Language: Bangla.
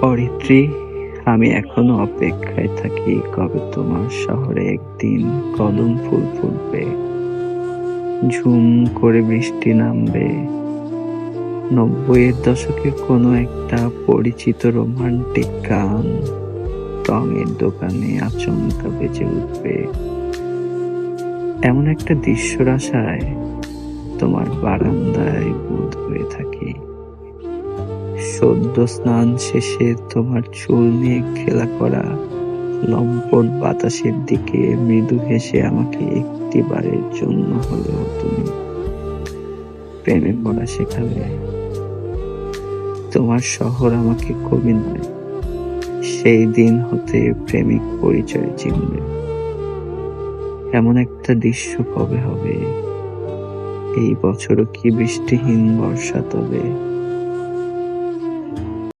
অরিত্রী, আমি এখনো অপেক্ষায় থাকি কবে তোমার শহরে একদিন কদম ফুল ফুটবে, ঝুম করে বৃষ্টি নামবে, ৯০-এর দশকের কোনো একটা পরিচিত রোমান্টিক গান রঙের দোকানে আচমকা বেজে উঠবে। এমন একটা দৃশ্যর আশায় তোমার বারান্দায় বুঁদ হয়ে থাকি। সদ্য স্নান শেষে তোমার চুল নিয়ে খেলা করা লম্পট বাতাসের দিকে মৃদু হেসে আমাকে একটিবারের জন্য হলেও তুমি প্রেমে পড়া শেখাবে। তোমার শহর আমাকে কবি নয়, সেই দিন হতে প্রেমিক পরিচয় চিনবে। এমন একটা দৃশ্য কবে হবে? এই বছরও কি বৃষ্টিহীন বর্ষা তবে?